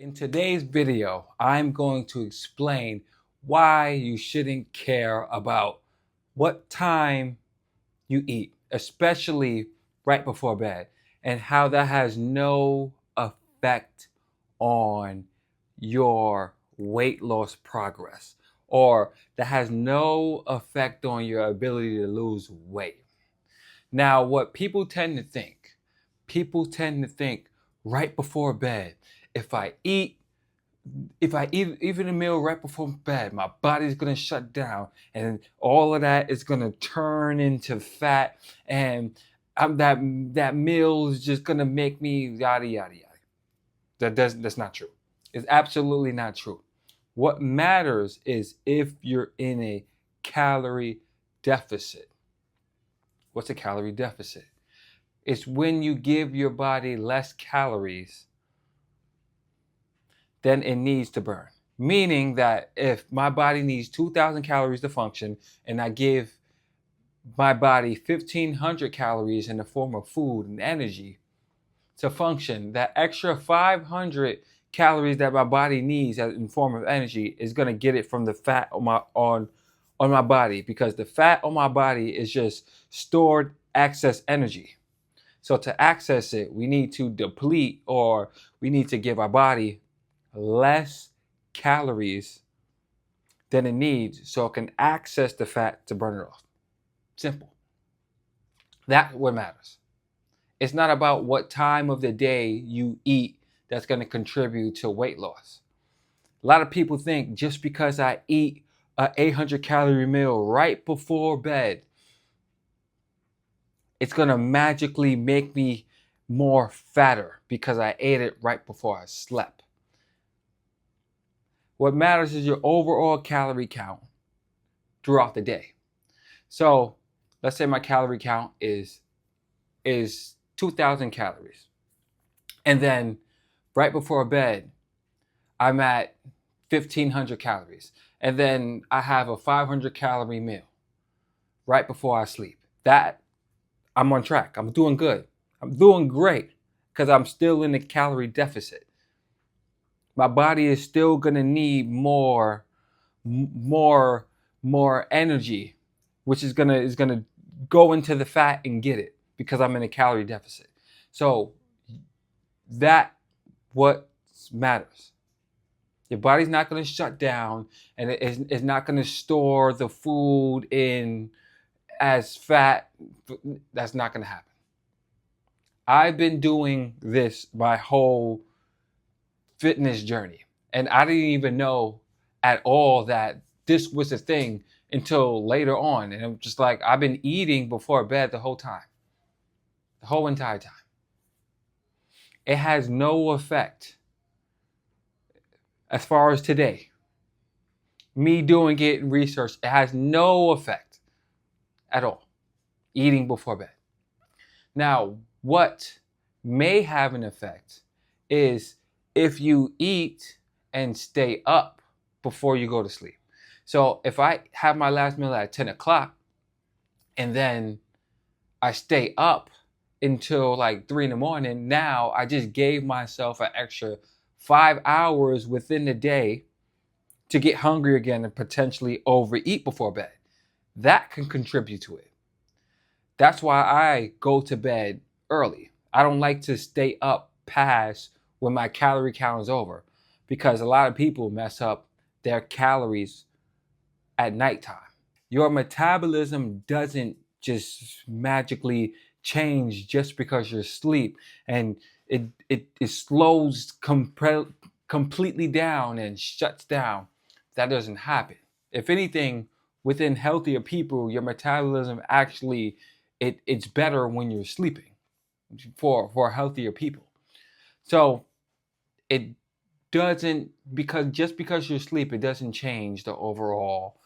In today's video, I'm going to explain why you shouldn't care about what time you eat, especially right before bed, and how that has no effect on your weight loss progress, or that has no effect on your ability to lose weight. Now, what people tend to think right before bed, if I eat even a meal right before bed, my body's gonna shut down, and all of that is gonna turn into fat, and that meal is just gonna make me yada yada yada. That's not true. It's absolutely not true. What matters is if you're in a calorie deficit. What's a calorie deficit? It's when you give your body less calories than it needs to burn. Meaning that if my body needs 2,000 calories to function and I give my body 1,500 calories in the form of food and energy to function, that extra 500 calories that my body needs in form of energy is going to get it from the fat on my body, because the fat on my body is just stored excess energy. So to access it, we need to deplete, or we need to give our body less calories than it needs so it can access the fat to burn it off. Simple. That's what matters. It's not about what time of the day you eat that's going to contribute to weight loss. A lot of people think just because I eat an 800 calorie meal right before bed, it's going to magically make me more fatter because I ate it right before I slept. What matters is your overall calorie count throughout the day. So let's say my calorie count is 2,000 calories. And then right before bed, I'm at 1,500 calories. And then I have a 500 calorie meal right before I sleep. That, I'm on track. I'm doing good. I'm doing great because I'm still in a calorie deficit. My body is still going to need more energy, which is gonna go into the fat and get it because I'm in a calorie deficit. So that what matters. Your body's not going to shut down, and it's not going to store the food in as fat. That's not going to happen. I've been doing this my whole fitness journey, and I didn't even know at all that this was a thing until later on. And I'm just like, I've been eating before bed the whole time, the whole entire time. It has no effect as far as today. Me doing it in research, it has no effect at all, eating before bed. Now, what may have an effect is if you eat and stay up before you go to sleep. So if I have my last meal at 10 o'clock and then I stay up until like 3 in the morning, now I just gave myself an extra 5 hours within the day to get hungry again and potentially overeat before bed. That can contribute to it. That's why I go to bed early. I don't like to stay up past when my calorie count is over, because a lot of people mess up their calories at nighttime. Your metabolism doesn't just magically change just because you're asleep, and it slows completely down and shuts down. That doesn't happen. If anything, within healthier people, your metabolism actually it's better when you're sleeping for healthier people. So it doesn't, because just because you sleep, it doesn't change the overall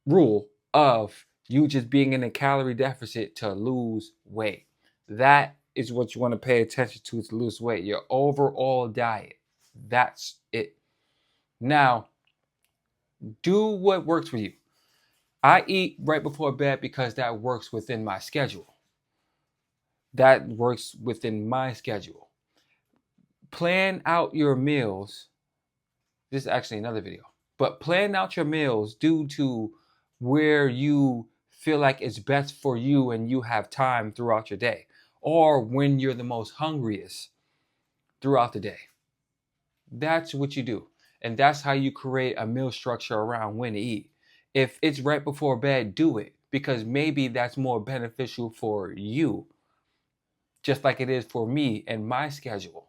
rule of you just being in a calorie deficit to lose weight. That is what you want to pay attention to lose weight. Your overall diet. That's it. Now, do what works for you. I eat right before bed because that works within my schedule. That works within my schedule. plan out your meals. This is actually another video, but plan out your meals due to where you feel like it's best for you and you have time throughout your day, or when you're the most hungriest throughout the day. That's what you do. And that's how you create a meal structure around when to eat. If it's right before bed, do it, because maybe that's more beneficial for you, just like it is for me and my schedule.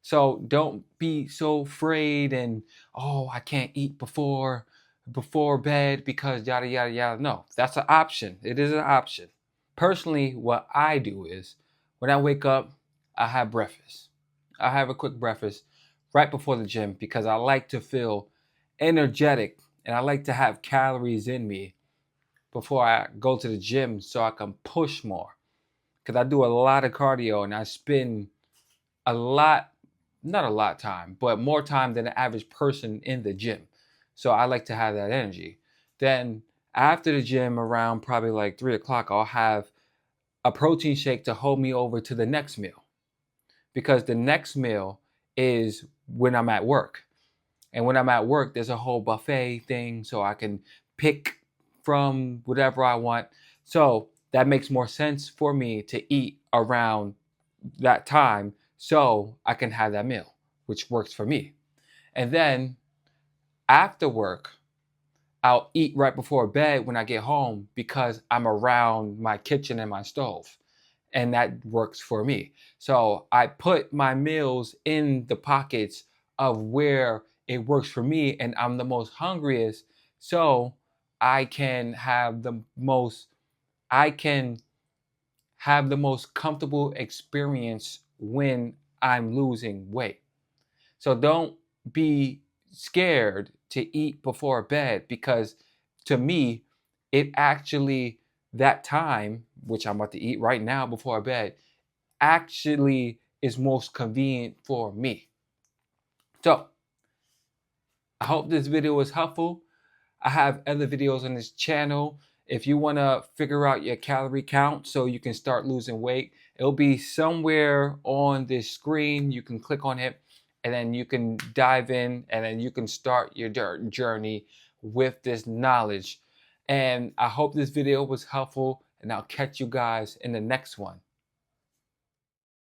So don't be so afraid and, oh, I can't eat before bed because yada yada yada. No, that's an option. It is an option. Personally, what I do is when I wake up, I have breakfast. I have a quick breakfast right before the gym because I like to feel energetic and I like to have calories in me before I go to the gym so I can push more. Because I do a lot of cardio and I spend a lot, not a lot of time, but more time than the average person in the gym. So I like to have that energy. Then after the gym, around probably like 3 o'clock, I'll have a protein shake to hold me over to the next meal, because the next meal is when I'm at work. And when I'm at work, there's a whole buffet thing, so I can pick from whatever I want. So that makes more sense for me to eat around that time so I can have that meal, which works for me. And then after work, I'll eat right before bed when I get home because I'm around my kitchen and my stove. And that works for me. So I put my meals in the pockets of where it works for me and I'm the most hungriest, so I can have the most I can have the most comfortable experience when I'm losing weight. So don't be scared to eat before bed, because to me, it actually, that time, which I'm about to eat right now before bed, actually is most convenient for me. So I hope this video was helpful. I have other videos on this channel. If you want to figure out your calorie count so you can start losing weight, it'll be somewhere on this screen. You can click on it and then you can dive in and then you can start your journey with this knowledge. And I hope this video was helpful, and I'll catch you guys in the next one.